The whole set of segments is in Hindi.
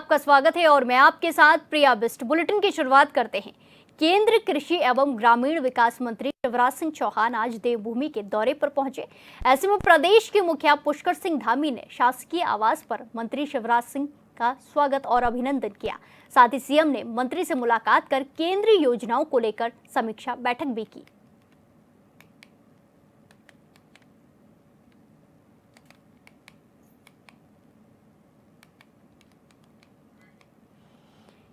आपका स्वागत है और मैं आपके साथ प्रिया बिस्ट। बुलेटिन की शुरुआत करते हैं। केंद्र कृषि एवं ग्रामीण विकास मंत्री शिवराज सिंह चौहान आज देवभूमि के दौरे पर पहुंचे। ऐसे में प्रदेश के मुखिया पुष्कर सिंह धामी ने शासकीय आवास पर मंत्री शिवराज सिंह का स्वागत और अभिनंदन किया। साथ ही सीएम ने मंत्री से मुलाकात कर केंद्रीय योजनाओं को लेकर समीक्षा बैठक भी की।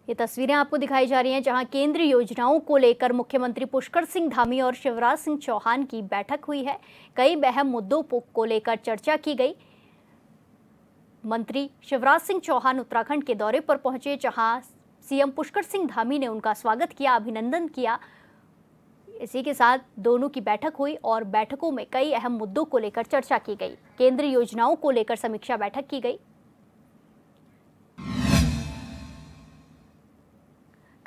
ये तस्वीरें आपको दिखाई जा रही हैं जहां केंद्रीय योजनाओं को लेकर मुख्यमंत्री पुष्कर सिंह धामी और शिवराज सिंह चौहान की बैठक हुई है। कई अहम मुद्दों को लेकर चर्चा की गई। मंत्री शिवराज सिंह चौहान उत्तराखंड के दौरे पर पहुंचे, जहां सीएम पुष्कर सिंह धामी ने उनका स्वागत किया, अभिनंदन किया। इसी के साथ दोनों की बैठक हुई और बैठकों में कई अहम मुद्दों को लेकर चर्चा की गई। केंद्रीय योजनाओं को लेकर समीक्षा बैठक की गई।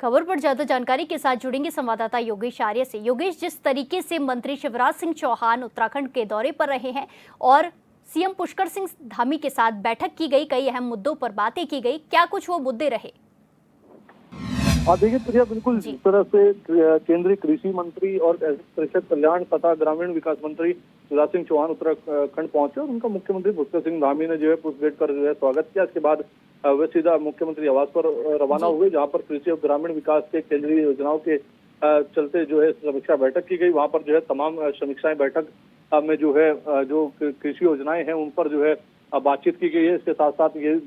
खबर पर ज्यादा जानकारी के साथ जुड़ेंगे संवाददाता योगेश आर्य से। योगेश, जिस तरीके से मंत्री शिवराज सिंह चौहान उत्तराखंड के दौरे पर रहे हैं और सीएम पुष्कर सिंह धामी के साथ बैठक की गई, कई अहम मुद्दों पर बातें की गई, क्या कुछ वो मुद्दे रहे? देखिए प्रिया, बिल्कुल जिस तरह से केंद्रीय कृषि मंत्री और कृषक कल्याण तथा ग्रामीण विकास मंत्री शिवराज सिंह चौहान उत्तराखंड पहुंचे और उनका मुख्यमंत्री पुष्कर सिंह धामी ने जो है पुष्पगेट कर जो है स्वागत किया। इसके बाद वे सीधा मुख्यमंत्री आवास पर रवाना हुए, जहां पर कृषि और ग्रामीण विकास के केंद्रीय योजनाओं के चलते जो है समीक्षा बैठक की गई। वहां पर जो है तमाम समीक्षाएं बैठक में जो है जो कृषि योजनाएं हैं उन पर जो है बातचीत की गई है। इसके साथ साथ ये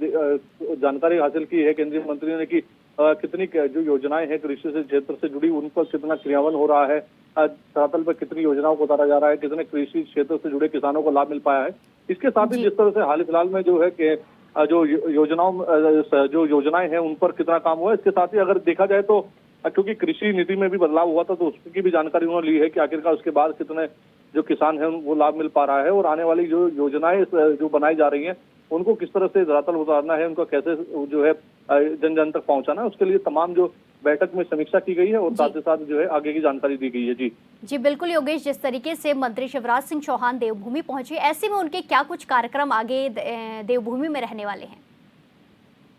जानकारी हासिल की है केंद्रीय मंत्री ने कि कितनी जो योजनाएं हैं कृषि से क्षेत्र से जुड़ी उन पर कितना क्रियान्वयन हो रहा है, धरातल पर कितनी योजनाओं को उतारा जा रहा है, कितने कृषि क्षेत्र से जुड़े किसानों को लाभ मिल पाया है। इसके साथ ही जिस तरह से हाल फिलहाल में जो है कि जो योजनाएं हैं उन पर कितना काम हुआ है। इसके साथ ही अगर देखा जाए तो क्योंकि कृषि नीति में भी बदलाव हुआ था तो उसकी भी जानकारी उन्होंने ली है कि आखिरकार उसके बाद कितने जो किसान हैं वो लाभ मिल पा रहा है और आने वाली जो योजनाएं जो बनाई जा रही हैं उनको किस तरह से धरातल उतारना है, उनको कैसे जो है जन जन तक पहुंचाना है, उसके लिए तमाम जो बैठक में समीक्षा की गई है और साथ ही साथ जो है आगे की जानकारी दी गई है। जी बिल्कुल योगेश, जिस तरीके से मंत्री शिवराज सिंह चौहान देवभूमि पहुंचे, ऐसे में उनके क्या कुछ कार्यक्रम आगे देवभूमि में रहने वाले हैं?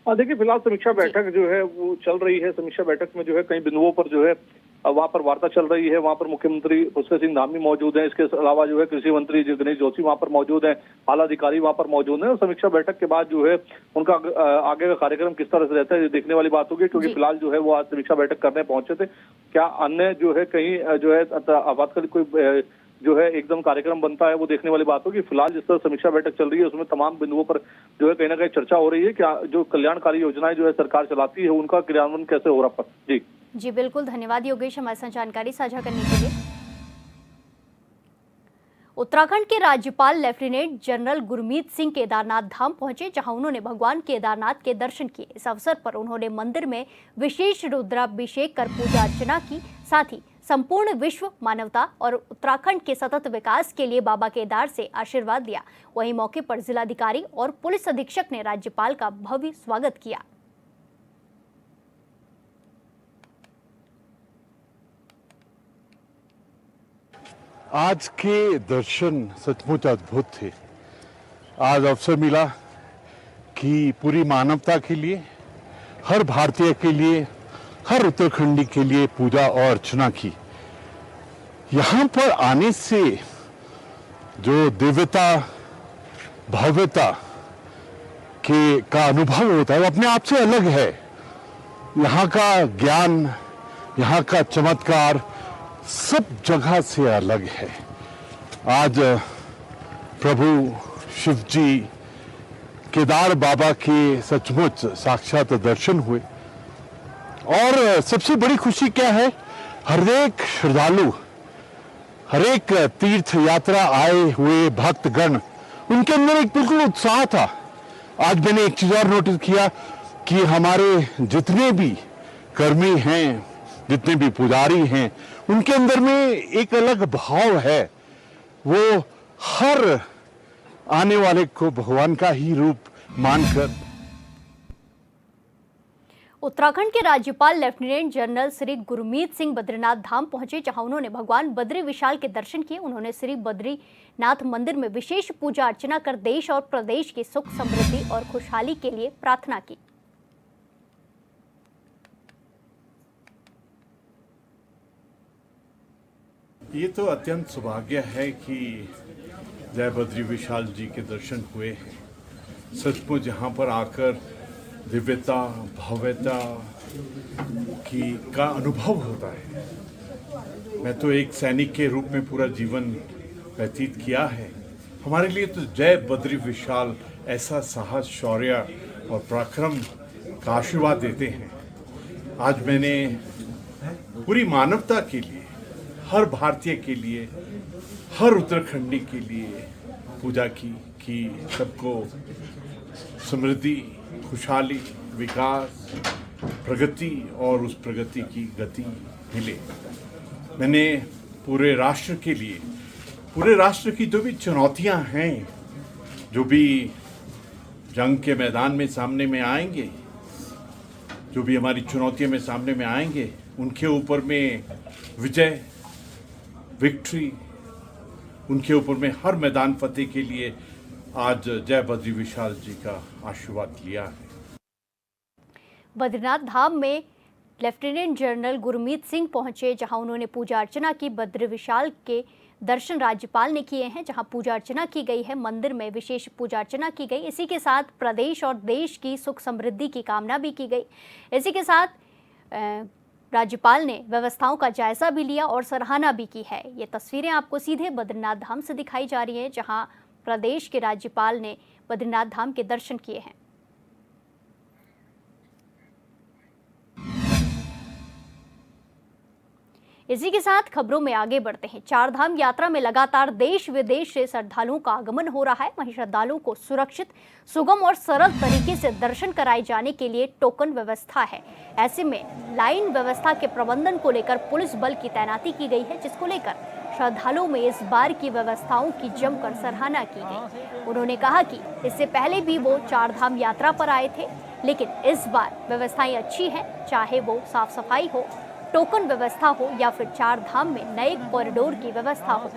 देखिए फिलहाल समीक्षा बैठक जो है वो चल रही है। समीक्षा बैठक में जो है कई बिंदुओं पर जो है वहाँ पर वार्ता चल रही है। वहाँ पर मुख्यमंत्री पुष्कर सिंह धामी मौजूद हैं। इसके अलावा जो है कृषि मंत्री गणेश जोशी वहाँ पर मौजूद हैं, आला अधिकारी वहाँ पर मौजूद हैं। और समीक्षा बैठक के बाद जो है उनका आगे का कार्यक्रम किस तरह से रहता है ये देखने वाली बात होगी, क्योंकि फिलहाल जो है वो आज समीक्षा बैठक करने पहुंचे थे। क्या अन्य जो है कहीं जो है आपातकालीन कोई जो है एकदम कार्यक्रम बनता है वो देखने वाली बात होगी। फिलहाल जिस तरह समीक्षा बैठक चल रही है उसमें तमाम बिंदुओं पर जो है कहीं ना कहीं चर्चा हो रही है कि जो कल्याणकारी योजनाएं जो है सरकार चलाती है उनका क्रियान्वयन कैसे हो रहा है। जी बिल्कुल, धन्यवाद योगेश हमारे साथ जानकारी साझा करने के लिए। उत्तराखंड के राज्यपाल लेफ्टिनेंट जनरल गुरमीत सिंह केदारनाथ धाम पहुंचे, जहां उन्होंने भगवान केदारनाथ के दर्शन किए। इस अवसर पर उन्होंने मंदिर में विशेष रुद्राभिषेक कर पूजा अर्चना की। साथ ही संपूर्ण विश्व, मानवता और उत्तराखंड के सतत विकास के लिए बाबा केदार से आशीर्वाद लिया। वहीं मौके पर जिलाधिकारी और पुलिस अधीक्षक ने राज्यपाल का भव्य स्वागत किया। आज के दर्शन सचमुच अद्भुत थे। आज अवसर मिला कि पूरी मानवता के लिए, हर भारतीय के लिए, हर उत्तराखंडी के लिए पूजा और अर्चना की। यहाँ पर आने से जो दिव्यता, भव्यता का अनुभव होता है वो अपने आप से अलग है। यहाँ का ज्ञान, यहाँ का चमत्कार सब जगह से अलग है। आज प्रभु शिव जी केदार बाबा के सचमुच साक्षात दर्शन हुए और सबसे बड़ी खुशी क्या है, हर एक श्रद्धालु, हर एक तीर्थ यात्रा आए हुए भक्तगण, उनके अंदर एक बिल्कुल उत्साह था। आज मैंने एक चीज और नोटिस किया कि हमारे जितने भी कर्मी हैं, जितने भी पुजारी हैं, उनके अंदर में एक अलग भाव है। वो हर आने वाले को भगवान का ही रूप मानकर। उत्तराखंड के राज्यपाल लेफ्टिनेंट जनरल श्री गुरमीत सिंह बद्रीनाथ धाम पहुंचे, जहां उन्होंने भगवान बद्री विशाल के दर्शन किए। उन्होंने श्री बद्रीनाथ मंदिर में विशेष पूजा अर्चना कर देश और प्रदेश की सुख, समृद्धि और खुशहाली के लिए प्रार्थना की। ये तो अत्यंत सौभाग्य है कि जय बद्री विशाल जी के दर्शन हुए हैं। सचमुच यहाँ पर आकर दिव्यता भव्यता का अनुभव होता है। मैं तो एक सैनिक के रूप में पूरा जीवन व्यतीत किया है। हमारे लिए तो जय बद्री विशाल ऐसा साहस, शौर्य और पराक्रम का आशीर्वाद देते हैं। आज मैंने पूरी मानवता के लिए, हर भारतीय के लिए, हर उत्तराखंडी के लिए पूजा की कि सबको समृद्धि, खुशहाली, विकास, प्रगति और उस प्रगति की गति मिले। मैंने पूरे राष्ट्र के लिए, पूरे राष्ट्र की जो भी चुनौतियां हैं, जो भी जंग के मैदान में सामने में आएंगे, जो भी हमारी चुनौतियों में सामने में आएंगे, उनके ऊपर में विजय, विक्ट्री, उनके ऊपर में हर मैदान फतेह के लिए आज जय बद्री विशाल जी का आशीर्वाद लिया है। बद्रीनाथ धाम में लेफ्टिनेंट जनरल गुरमीत सिंह पहुंचे, जहां उन्होंने पूजा अर्चना की। बद्री विशाल के दर्शन राज्यपाल ने किए हैं, जहां पूजा अर्चना की गई है। मंदिर में विशेष पूजा अर्चना की गई। इसी के साथ प्रदेश और देश की सुख समृद्धि की कामना भी की गई। इसी के साथ राज्यपाल ने व्यवस्थाओं का जायजा भी लिया और सराहना भी की है। ये तस्वीरें आपको सीधे बद्रीनाथ धाम से दिखाई जा रही हैं, जहां प्रदेश के राज्यपाल ने बद्रीनाथ धाम के दर्शन किए हैं। इसी के साथ खबरों में आगे बढ़ते हैं। चार धाम यात्रा में लगातार देश विदेश से श्रद्धालुओं का आगमन हो रहा है। वहीं श्रद्धालुओं को सुरक्षित, सुगम और सरल तरीके से दर्शन कराए जाने के लिए टोकन व्यवस्था है। ऐसे में लाइन व्यवस्था के प्रबंधन को लेकर पुलिस बल की तैनाती की गई है, जिसको लेकर श्रद्धालुओं में इस बार की व्यवस्थाओं की जमकर सराहना की गई। उन्होंने कहा कि इससे पहले भी वो चार धाम यात्रा पर आए थे, लेकिन इस बार व्यवस्थाएं अच्छी हैं, चाहे वो साफ सफाई हो, टोकन व्यवस्था हो या फिर चार धाम में नए कॉरिडोर की व्यवस्था हो।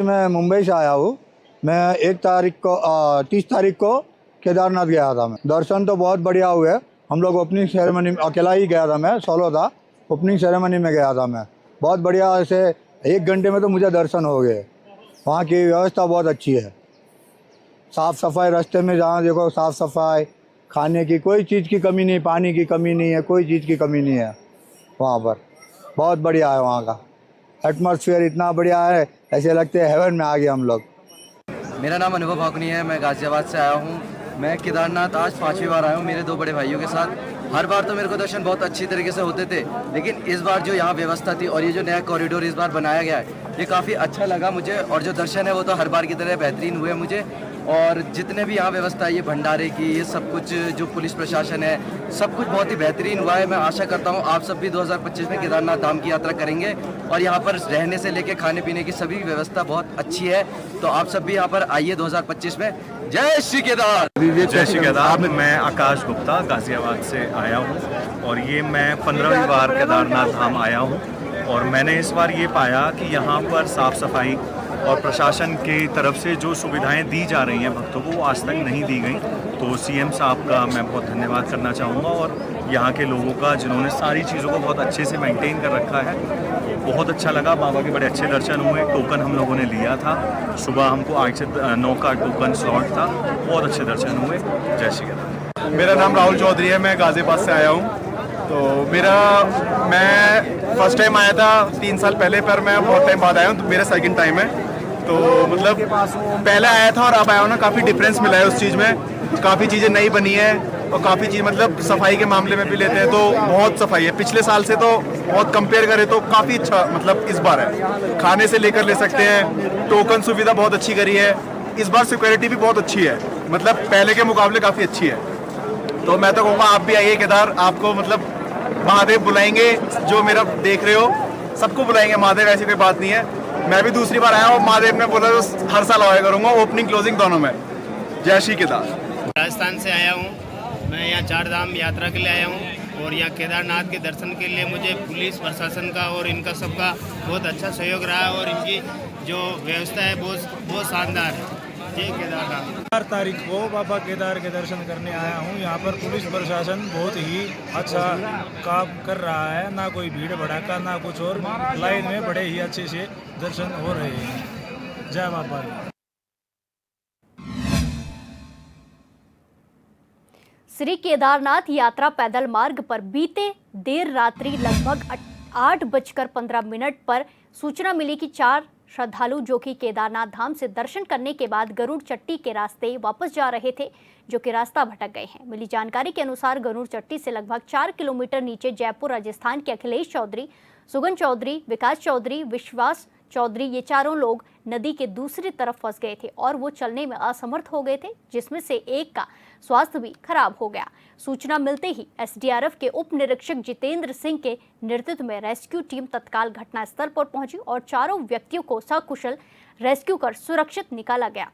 मैं मुंबई से आया हूँ। मैं 30 तारीख को केदारनाथ गया था। मैं दर्शन तो बहुत बढ़िया हुए। हम लोग ओपनिंग सेरेमनी में अकेला ही गया था, मैं सोलो था। ओपनिंग सेरेमनी में गया था मैं, बहुत बढ़िया से 1 घंटे में तो मुझे दर्शन हो गए। वहाँ की व्यवस्था बहुत अच्छी है। साफ़ सफाई, रास्ते में जहाँ देखो साफ़ सफाई, खाने की कोई चीज़ की कमी नहीं, पानी की कमी नहीं है, कोई चीज़ की कमी नहीं है। वहाँ पर बहुत बढ़िया है। वहाँ का एटमॉस्फेयर इतना बढ़िया है, ऐसे लगते हैं हेवन में आ गए हम लोग। मेरा नाम अनुभव भाकुनी है, मैं गाजियाबाद से आया हूँ। मैं केदारनाथ आज 5वीं बार आया हूँ मेरे 2 बड़े भाइयों के साथ। हर बार तो मेरे को दर्शन बहुत अच्छी तरीके से होते थे, लेकिन इस बार जो यहाँ व्यवस्था थी और ये जो नया कॉरिडोर इस बार बनाया गया है, ये काफ़ी अच्छा लगा मुझे। और जो दर्शन है वो तो हर बार की तरह बेहतरीन हुए मुझे। और जितने भी यहाँ व्यवस्था है, ये भंडारे की, ये सब कुछ जो पुलिस प्रशासन है, सब कुछ बहुत ही बेहतरीन हुआ है। मैं आशा करता हूँ आप सब भी 2025 में केदारनाथ धाम की यात्रा करेंगे और यहाँ पर रहने से लेके खाने पीने की सभी व्यवस्था बहुत अच्छी है। तो आप सब भी यहाँ पर आइए 2025 में। जय श्री केदार। जय श्री केदार। मैं आकाश गुप्ता गाजियाबाद से आया हूँ और ये मैं 15वीं बार केदारनाथ धाम आया हूँ। और मैंने इस बार ये पाया कि यहाँ पर साफ़ सफाई और प्रशासन की तरफ से जो सुविधाएं दी जा रही हैं भक्तों को, वो आज तक नहीं दी गई। तो सीएम साहब का मैं बहुत धन्यवाद करना चाहूँगा और यहाँ के लोगों का, जिन्होंने सारी चीज़ों को बहुत अच्छे से मेंटेन कर रखा है। बहुत अच्छा लगा। बाबा के बड़े अच्छे दर्शन हुए। टोकन हम लोगों ने लिया था। सुबह हमको 8 से 9 का टोकन स्लॉट था। बहुत अच्छे दर्शन हुए। जय श्री केदार। मेरा नाम राहुल चौधरी है, मैं गाजियाबाद से आया हूँ। तो मैं फर्स्ट टाइम आया था 3 साल पहले, पर मैं बहुत टाइम बाद आया हूँ, तो मेरा सेकंड टाइम है। तो मतलब पहले आया था और अब आया हूँ ना, काफ़ी डिफरेंस मिला है उस चीज़ में। काफ़ी चीज़ें नई बनी है और काफ़ी चीज़ मतलब सफाई के मामले में भी लेते हैं तो बहुत सफाई है। पिछले साल से तो बहुत कंपेयर करें तो काफ़ी अच्छा मतलब इस बार है। खाने से लेकर ले सकते हैं, टोकन सुविधा बहुत अच्छी करी है इस बार। सिक्योरिटी भी बहुत अच्छी है, मतलब पहले के मुकाबले काफ़ी अच्छी है। तो मैं तो कहूँगा आप भी आइए केदार। आपको मतलब महादेव बुलाएंगे, जो मेरा देख रहे हो सबको बुलाएंगे महादेव, ऐसी कोई बात नहीं है। मैं भी दूसरी बार आया हूँ, महादेव ने बोला तो हर साल आया करूँगा, ओपनिंग क्लोजिंग दोनों में। जय श्री केदार। राजस्थान से आया हूँ मैं, यहाँ 4 धाम यात्रा के लिए आया हूँ और यहाँ केदारनाथ के दर्शन के लिए मुझे पुलिस प्रशासन का और इनका सबका बहुत अच्छा सहयोग रहा है और इनकी जो व्यवस्था है बहुत शानदार है। जय केदारनाथ। 4 तारीख को बाबा केदार के दर्शन करने आया हूँ। यहाँ पर पुलिस प्रशासन बहुत ही अच्छा काम कर रहा है, ना कोई भीड़ भड़ाका ना कुछ और, लाइन में बड़े ही अच्छे से दर्शन हो रहे हैं। जय बाबा। श्री केदारनाथ यात्रा पैदल मार्ग पर बीते देर रात्रि लगभग 8:15 पर सूचना मिली कि 4 श्रद्धालु जो कि केदारनाथ धाम से दर्शन करने के बाद गरुड़ चट्टी के रास्ते वापस जा रहे थे, जो कि रास्ता भटक गए हैं। मिली जानकारी के अनुसार गरुड़ चट्टी से लगभग 4 किलोमीटर नीचे जयपुर राजस्थान के अखिलेश चौधरी, सुगन चौधरी, विकास चौधरी, विश्वास चौधरी, ये चारों लोग नदी के दूसरी तरफ फंस गए थे और वो चलने में असमर्थ हो गए थे, जिसमें से एक का स्वास्थ्य भी खराब हो गया। सूचना मिलते ही एसडीआरएफ के उप निरीक्षक जितेंद्र सिंह के नेतृत्व में रेस्क्यू टीम तत्काल घटनास्थल पर पहुंची और चारों व्यक्तियों को सकुशल रेस्क्यू कर सुरक्षित निकाला गया।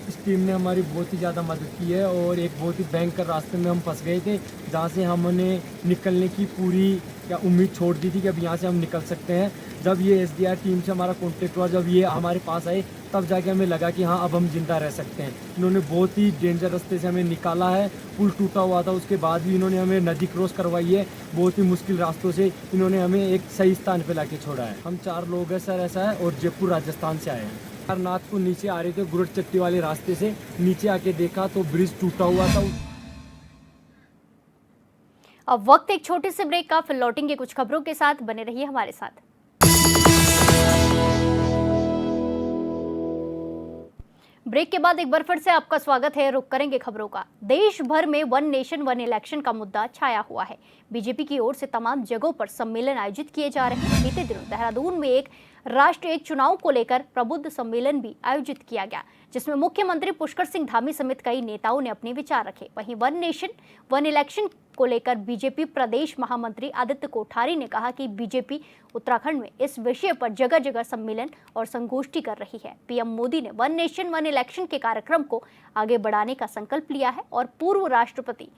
इस टीम ने हमारी बहुत ही ज़्यादा मदद की है और एक बहुत ही भयंकर रास्ते में हम फंस गए थे, जहाँ से हमने निकलने की पूरी उम्मीद छोड़ दी थी कि अब यहाँ से हम निकल सकते हैं। जब ये एसडीआर टीम से हमारा कॉन्टेक्ट हुआ, जब ये हमारे पास आए, तब जाके हमें लगा कि हाँ अब हम जिंदा रह सकते हैं। इन्होंने बहुत ही डेंजर रास्ते से हमें निकाला है। पुल टूटा हुआ था, उसके बाद भी इन्होंने हमें नदी क्रॉस करवाई है। बहुत ही मुश्किल रास्तों से इन्होंने हमें एक सही स्थान पर लाके छोड़ा है। हम 4 लोग हैं सर, ऐसा है, और जयपुर राजस्थान से आए हैं। केदारनाथ को नीचे आ रहे थे गुरुड़ चट्टी वाले रास्ते से, नीचे आके देखा तो ब्रिज टूटा हुआ था। अब वक्त एक छोटे से ब्रेक का, फिर लौटेंगे कुछ खबरों के साथ। बने रहिए हमारे साथ। ब्रेक के बाद एक बार फिर से आपका स्वागत है। रुक करेंगे खबरों का। देश भर में वन नेशन वन इलेक्शन का मुद्दा छाया हुआ है। बीजेपी की ओर से तमाम जगहों पर सम्मेलन आयोजित किए जा रहे हैं। बीते दिनों देहरादून में एक राष्ट्र एक चुनाव को लेकर प्रबुद्ध सम्मेलन भी आयोजित किया गया, जिसमें मुख्यमंत्री पुष्कर सिंह धामी समेत कई नेताओं ने अपने विचार रखे। वहीं वन नेशन वन इलेक्शन को लेकर बीजेपी प्रदेश महामंत्री आदित्य कोठारी ने कहा कि बीजेपी उत्तराखंड में इस विषय पर जगह जगह सम्मेलन और संगोष्ठी कर रही है। पीएम मोदी ने वन नेशन वन इलेक्शन के कार्यक्रम को आगे बढ़ाने का संकल्प लिया है और पूर्व राष्ट्रपति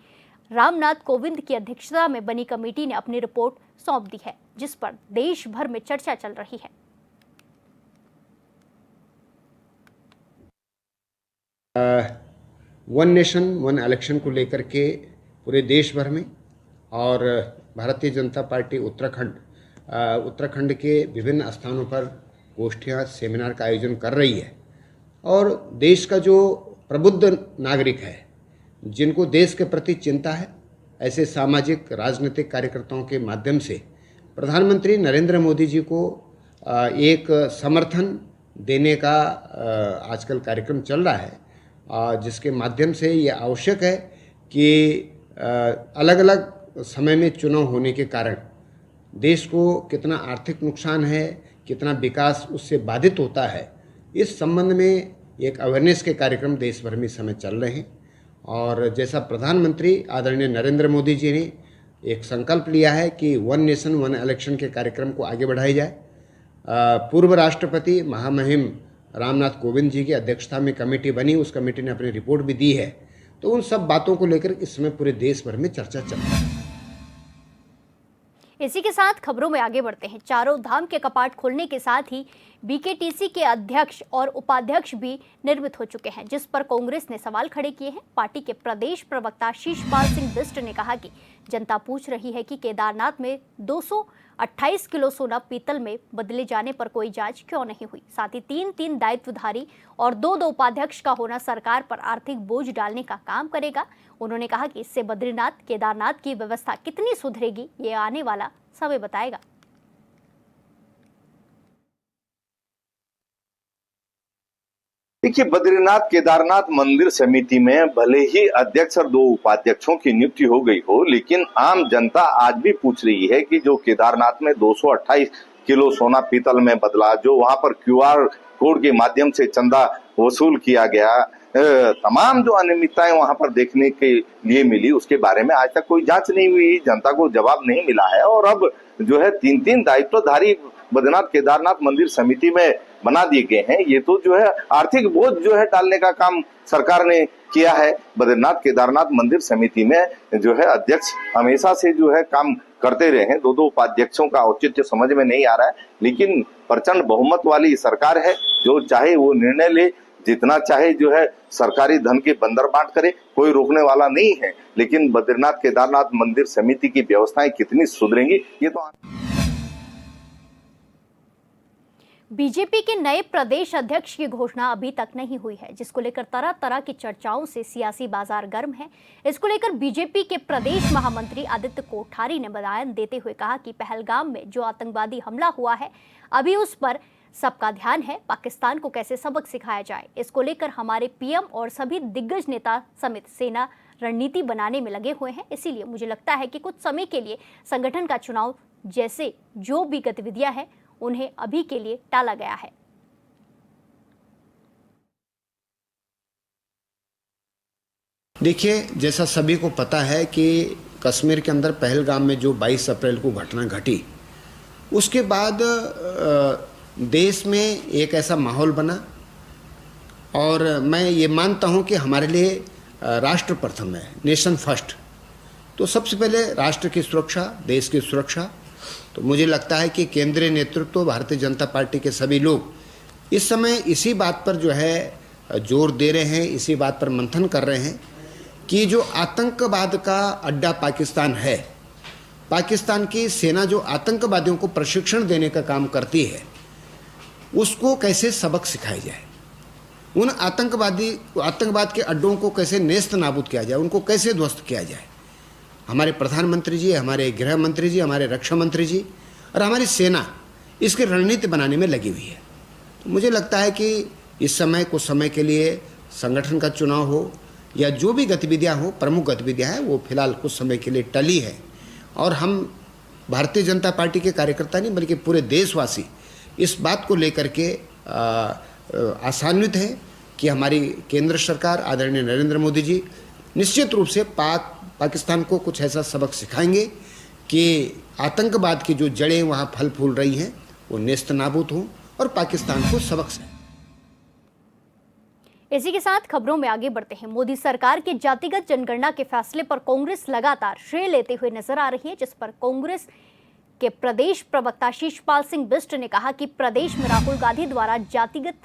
रामनाथ कोविंद की अध्यक्षता में बनी कमेटी ने अपनी रिपोर्ट सौंप दी है, जिस पर देश भर में चर्चा चल रही है। वन नेशन वन इलेक्शन को लेकर के पूरे देश भर में और भारतीय जनता पार्टी उत्तराखंड के विभिन्न स्थानों पर गोष्ठियाँ सेमिनार का आयोजन कर रही है। और देश का जो प्रबुद्ध नागरिक है, जिनको देश के प्रति चिंता है, ऐसे सामाजिक राजनीतिक कार्यकर्ताओं के माध्यम से प्रधानमंत्री नरेंद्र मोदी जी को एक समर्थन देने का आजकल कार्यक्रम चल रहा है, जिसके माध्यम से ये आवश्यक है कि अलग अलग समय में चुनाव होने के कारण देश को कितना आर्थिक नुकसान है, कितना विकास उससे बाधित होता है, इस संबंध में एक अवेयरनेस के कार्यक्रम देश भर में इस समय चल रहे हैं। और जैसा प्रधानमंत्री आदरणीय नरेंद्र मोदी जी ने एक संकल्प लिया है कि वन नेशन वन इलेक्शन के कार्यक्रम को आगे बढ़ाया जाए। पूर्व राष्ट्रपति महामहिम रामनाथ कोविंद जी की अध्यक्षता में कमेटी बनी, उस कमेटी ने अपनी रिपोर्ट भी दी है। तो उन सब बातों को लेकर इस समय पूरे देश भर में चर्चा चल रही है। इसी के साथ खबरों में आगे बढ़ते हैं। चारों धाम के कपाट खोलने के साथ ही बीकेटीसी के अध्यक्ष और उपाध्यक्ष भी निर्मित हो चुके हैं, जिस पर कांग्रेस ने सवाल खड़े किए हैं। पार्टी के प्रदेश प्रवक्ता शीशपाल सिंह बिष्ट ने कहा कि जनता पूछ रही है कि केदारनाथ में 228 किलो सोना पीतल में बदले जाने पर कोई जांच क्यों नहीं हुई। साथ ही 3 दायित्वधारी और 2 उपाध्यक्ष का होना सरकार पर आर्थिक बोझ डालने का काम करेगा। उन्होंने कहा कि इससे बद्रीनाथ केदारनाथ की व्यवस्था कितनी सुधरेगी, ये आने वाला समय बताएगा। देखिए, बद्रीनाथ केदारनाथ मंदिर समिति में भले ही अध्यक्ष और 2 उपाध्यक्षों की नियुक्ति हो गई हो, लेकिन आम जनता आज भी पूछ रही है कि जो केदारनाथ में 228 किलो सोना पीतल में बदला, जो वहां पर QR कोड के माध्यम से चंदा वसूल किया गया, तमाम जो अनियमितताएं वहां पर देखने के लिए मिली, उसके बारे में आज तक कोई जांच नहीं हुई, जनता को जवाब नहीं मिला है। और अब जो है 3 दायित्वधारी बद्रीनाथ केदारनाथ मंदिर समिति में बना दिए गए हैं। ये तो जो है आर्थिक बोझ जो है टालने का काम सरकार ने किया है। बद्रीनाथ केदारनाथ मंदिर समिति में जो है अध्यक्ष हमेशा से जो है काम करते रहे हैं। दो उपाध्यक्षों का औचित्य समझ में नहीं आ रहा है, लेकिन प्रचंड बहुमत वाली सरकार है, जो चाहे वो निर्णय ले, जितना चाहे जो है सरकारी धन के बंदर बांट करे, कोई रोकने वाला नहीं है। लेकिन बद्रीनाथ केदारनाथ मंदिर समिति की व्यवस्थाएं कितनी सुधरेंगी, ये तो बीजेपी के नए प्रदेश अध्यक्ष की घोषणा अभी तक नहीं हुई है, जिसको लेकर तरह तरह की चर्चाओं से सियासी बाजार गर्म है। इसको लेकर बीजेपी के प्रदेश महामंत्री आदित्य कोठारी ने बयान देते हुए कहा कि पहलगाम में जो आतंकवादी हमला हुआ है, अभी उस पर सबका ध्यान है। पाकिस्तान को कैसे सबक सिखाया जाए, इसको लेकर हमारे पीएम और सभी दिग्गज नेता समेत सेना रणनीति बनाने में लगे हुए हैं। इसीलिए मुझे लगता है कि कुछ समय के लिए संगठन का चुनाव जैसे जो भी गतिविधियां हैं उन्हें अभी के लिए टाला गया है। देखिए, जैसा सभी को पता है कि कश्मीर के अंदर पहलगाम में जो 22 अप्रैल को घटना घटी, उसके बाद देश में एक ऐसा माहौल बना और मैं ये मानता हूँ कि हमारे लिए राष्ट्र प्रथम है, नेशन फर्स्ट। तो सबसे पहले राष्ट्र की सुरक्षा, देश की सुरक्षा। तो मुझे लगता है कि केंद्रीय नेतृत्व, भारतीय जनता पार्टी के सभी लोग इस समय इसी बात पर जो है जोर दे रहे हैं, इसी बात पर मंथन कर रहे हैं कि जो आतंकवाद का अड्डा पाकिस्तान है, पाकिस्तान की सेना जो आतंकवादियों को प्रशिक्षण देने का काम करती है, उसको कैसे सबक सिखाया जाए, उन आतंकवाद के अड्डों को कैसे नेस्त नाबूद किया जाए, उनको कैसे ध्वस्त किया जाए। हमारे प्रधानमंत्री जी, हमारे गृह मंत्री जी, हमारे रक्षा मंत्री जी और हमारी सेना इसकी रणनीति बनाने में लगी हुई है। तो मुझे लगता है कि इस समय कुछ समय के लिए संगठन का चुनाव हो या जो भी गतिविधियां हो, प्रमुख गतिविधियां हैं, वो फिलहाल कुछ समय के लिए टली है। और हम भारतीय जनता पार्टी के कार्यकर्ता नहीं बल्कि पूरे देशवासी इस बात को लेकर के आशान्वित हैं कि हमारी केंद्र सरकार आदरणीय नरेंद्र मोदी जी निश्चित रूप से पाकिस्तान को कुछ ऐसा सबक सिखाएंगे कि आतंकवाद की जो जड़ें वहाँ फल फूल रही हैं वो नेस्त नाबूद हों और पाकिस्तान को सबक सिखाएं। इसी के साथ खबरों में आगे बढ़ते हैं। मोदी सरकार के जातिगत जनगणना के फैसले पर कांग्रेस लगातार श्रेय लेते हुए नजर आ रही है, जिस पर कांग्रेस के प्रदेश प्रवक्ता शीशपाल सिंह बिष्ट ने कहा कि प्रदेश में राहुल गांधी द्वारा जातिगत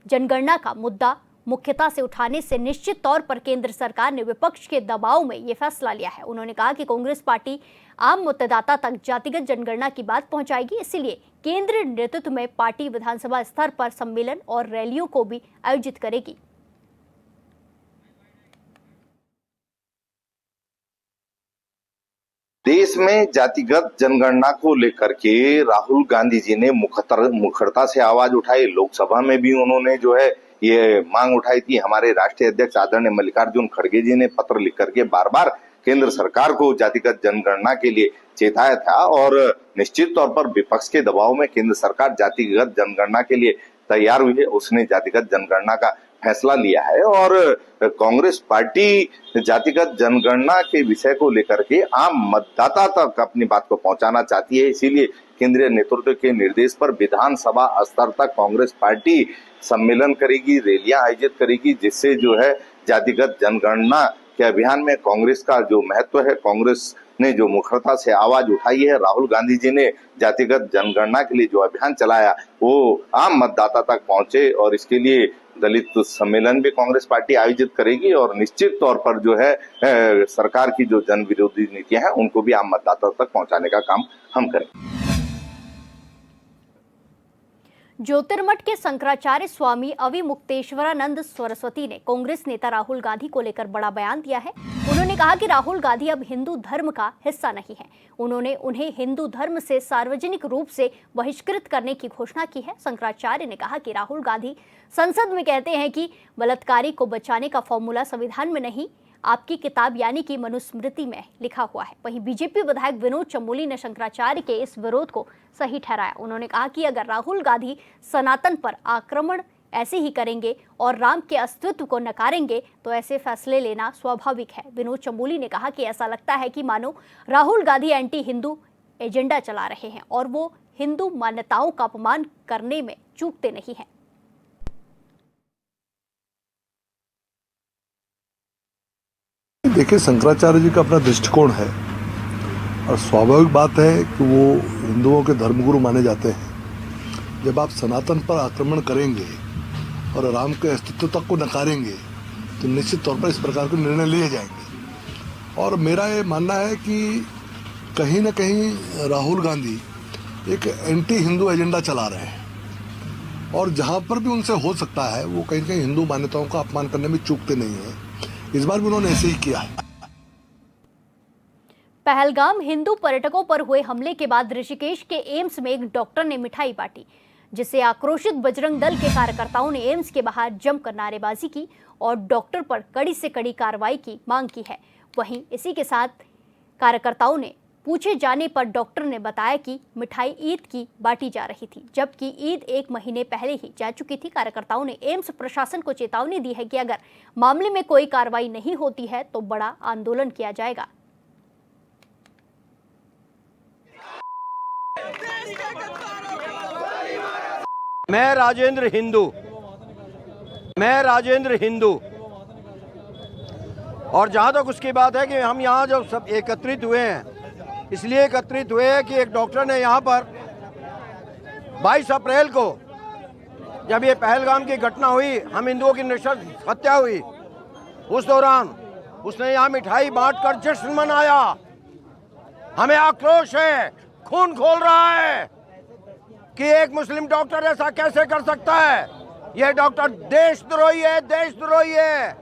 जनगणना का मुद्दा मुख्यता से उठाने से निश्चित तौर पर केंद्र सरकार ने विपक्ष के दबाव में ये फैसला लिया है। उन्होंने कहा कि कांग्रेस पार्टी आम मतदाता तक जातिगत जनगणना की बात पहुंचाएगी, इसलिए केंद्रीय नेतृत्व में पार्टी विधानसभा स्तर पर सम्मेलन और रैलियों को भी आयोजित करेगी। देश में जातिगत जनगणना को लेकर के राहुल गांधी जी ने मुखरता से आवाज उठाई। लोकसभा में भी उन्होंने जो है ये मांग उठाई थी। हमारे राष्ट्रीय अध्यक्ष आदरणीय मल्लिकार्जुन खड़गे जी ने पत्र लिख करके बार बार केंद्र सरकार को जातिगत जनगणना के लिए चेताया था और निश्चित तौर पर विपक्ष के दबाव में केंद्र सरकार जातिगत जनगणना के लिए तैयार हुई है। उसने जातिगत जनगणना का फैसला लिया है और कांग्रेस पार्टी जातिगत जनगणना के विषय को लेकर के आम मतदाता तक अपनी बात को पहुंचाना चाहती है। इसीलिए केंद्रीय नेतृत्व के निर्देश पर विधानसभा स्तर तक कांग्रेस पार्टी सम्मेलन करेगी, रैलियां आयोजित करेगी, जिससे जो है जातिगत जनगणना के अभियान में कांग्रेस का जो महत्व है, कांग्रेस ने जो मुखरता से आवाज उठाई है, राहुल गांधी जी ने जातिगत जनगणना के लिए जो अभियान चलाया वो आम मतदाता तक पहुंचे और इसके लिए दलित सम्मेलन भी कांग्रेस पार्टी आयोजित करेगी और निश्चित तौर पर जो है सरकार की जो जन विरोधी नीतियां हैं उनको भी आम मतदाता तक पहुंचाने का काम हम करेंगे। ज्योतिर्मठ के शंकराचार्य स्वामी अविमुक्तेश्वरानंद सरस्वती ने कांग्रेस नेता राहुल गांधी को लेकर बड़ा बयान दिया है। उन्होंने कहा कि राहुल गांधी अब हिंदू धर्म का हिस्सा नहीं है। उन्होंने उन्हें हिंदू धर्म से सार्वजनिक रूप से बहिष्कृत करने की घोषणा की है। शंकराचार्य ने कहा कि राहुल गांधी संसद में कहते हैं कि बलात्कारी को बचाने का फॉर्मूला संविधान में नहीं, आपकी किताब यानी कि मनुस्मृति में लिखा हुआ है। वहीं बीजेपी विधायक विनोद चमोली ने शंकराचार्य के इस विरोध को सही ठहराया। उन्होंने कहा कि अगर राहुल गांधी सनातन पर आक्रमण ऐसे ही करेंगे और राम के अस्तित्व को नकारेंगे तो ऐसे फैसले लेना स्वाभाविक है। विनोद चमोली ने कहा कि ऐसा लगता है कि मानो राहुल गांधी एंटी हिंदू एजेंडा चला रहे हैं और वो हिंदू मान्यताओं का अपमान करने में चूकते नहीं हैं। देखिए, शंकराचार्य जी का अपना दृष्टिकोण है और स्वाभाविक बात है कि वो हिंदुओं के धर्मगुरु माने जाते हैं। जब आप सनातन पर आक्रमण करेंगे और राम के अस्तित्व तक को नकारेंगे तो निश्चित तौर पर इस प्रकार के निर्णय लिए जाएंगे। और मेरा ये मानना है कि कहीं ना कहीं राहुल गांधी एक एंटी हिंदू एजेंडा चला रहे हैं और जहाँ पर भी उनसे हो सकता है वो कहीं कहीं हिंदू मान्यताओं का अपमान करने में चूकते नहीं हैं। इस बार भी उन्होंने ऐसे ही किया है। पहलगाम हिंदू पर्यटकों पर हुए हमले के बाद ऋषिकेश के एम्स में एक डॉक्टर ने मिठाई बांटी, जिससे आक्रोशित बजरंग दल के कार्यकर्ताओं ने एम्स के बाहर जमकर नारेबाजी की और डॉक्टर पर कड़ी से कड़ी कार्रवाई की मांग की है। वहीं इसी के साथ कार्यकर्ताओं ने पूछे जाने पर डॉक्टर ने बताया कि मिठाई ईद की बांटी जा रही थी, जबकि ईद 1 महीने पहले ही जा चुकी थी। कार्यकर्ताओं ने एम्स प्रशासन को चेतावनी दी है कि अगर मामले में कोई कार्रवाई नहीं होती है तो बड़ा आंदोलन किया जाएगा। मैं राजेंद्र हिंदू और जहाँ तक उसकी बात है कि हम यहाँ जब सब एकत्रित हुए हैं, इसलिए एकत्रित हुए हैं कि एक डॉक्टर ने यहाँ पर 22 अप्रैल को जब ये पहलगाम की घटना हुई, हम हिंदुओं की नृशंस हत्या हुई, उस दौरान उसने यहाँ मिठाई बांटकर जश्न मनाया। हमें आक्रोश है, खून खोल रहा है कि एक मुस्लिम डॉक्टर ऐसा कैसे कर सकता है। यह डॉक्टर देशद्रोही है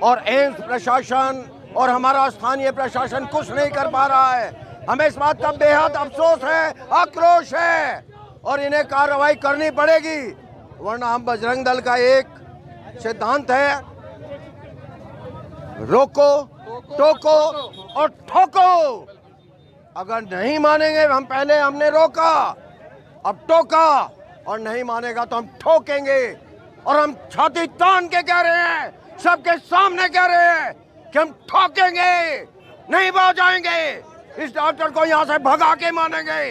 और एम्स प्रशासन और हमारा स्थानीय प्रशासन कुछ नहीं कर पा रहा है। हमें इस बात का बेहद अफसोस है, आक्रोश है और इन्हें कार्रवाई करनी पड़ेगी, वरना हम बजरंग दल का एक सिद्धांत है, रोको, टोको और ठोको। अगर नहीं मानेंगे, हम पहले हमने रोका, अब टोका और नहीं मानेगा तो हम ठोकेंगे। और हम छाती तान के कह रहे हैं, सबके सामने कह रहे हैं कि हम ठोकेंगे, नहीं बजाएंगे। इस डॉक्टर को यहाँ से भगा के मानेंगे।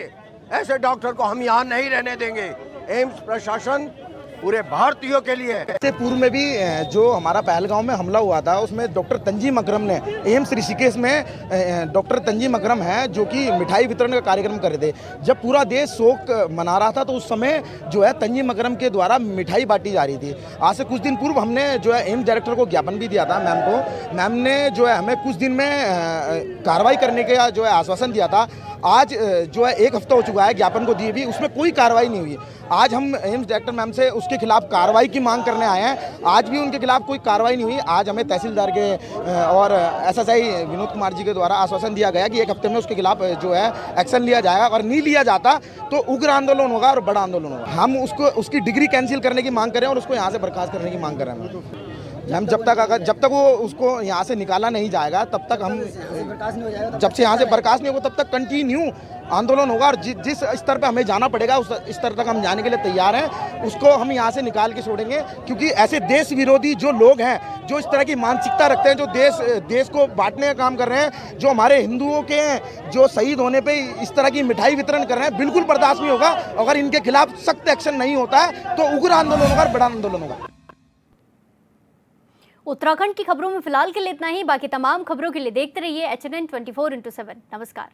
ऐसे डॉक्टर को हम यहाँ नहीं रहने देंगे। एम्स प्रशासन पूरे भारतीयों के लिए। इससे पूर्व में भी जो हमारा पहलगांव में हमला हुआ था, उसमें डॉक्टर तंजीम अकरम ने एम्स ऋषिकेश में डॉक्टर तंजीम अकरम है जो कि मिठाई वितरण का कार्यक्रम कर रहे थे। जब पूरा देश शोक मना रहा था तो उस समय जो है तंजीम अकरम के द्वारा मिठाई बांटी जा रही थी। आज से कुछ दिन पूर्व हमने जो है एम्स डायरेक्टर को ज्ञापन भी दिया था मैम को। मैम ने जो है हमें कुछ दिन में कार्रवाई करने का जो है आश्वासन दिया था। आज जो है 1 हफ्ता हो चुका है ज्ञापन को दिए भी, उसमें कोई कार्रवाई नहीं हुई। आज हम एम्स डायरेक्टर मैम से उसके खिलाफ कार्रवाई की मांग करने आए हैं। आज भी उनके खिलाफ कोई कार्रवाई नहीं हुई। आज हमें तहसीलदार के और एसएसआई विनोद कुमार जी के द्वारा आश्वासन दिया गया कि 1 हफ्ते में उसके खिलाफ जो है एक्शन लिया जाएगा, और नहीं लिया जाता तो उग्र आंदोलन होगा और बड़ा आंदोलन होगा। हम उसकी डिग्री कैंसिल करने की मांग कर रहे हैं और उसको यहाँ से बर्खास्त करने की मांग कर रहे हैं। हम जब तक वो उसको यहाँ से निकाला नहीं जाएगा तब तक हम, जब से यहाँ से बर्खास्त नहीं होगा तब तक कंटिन्यू आंदोलन होगा। और जिस स्तर पे हमें जाना पड़ेगा उस स्तर तक हम जाने के लिए तैयार हैं। उसको हम यहाँ से निकाल के छोड़ेंगे, क्योंकि ऐसे देश विरोधी जो लोग हैं, जो इस तरह की मानसिकता रखते हैं, जो देश को बांटने का काम कर रहे हैं, जो हमारे हिंदुओं के जो शहीद होने पे इस तरह की मिठाई वितरण कर रहे हैं, बिल्कुल बर्दाश्त नहीं होगा। अगर इनके खिलाफ सख्त एक्शन नहीं होता है तो उग्र आंदोलन होगा, बड़ा आंदोलन होगा। उत्तराखंड की खबरों में फिलहाल के लिए इतना ही। बाकी तमाम खबरों के लिए देखते रहिए HNN 24/7। नमस्कार।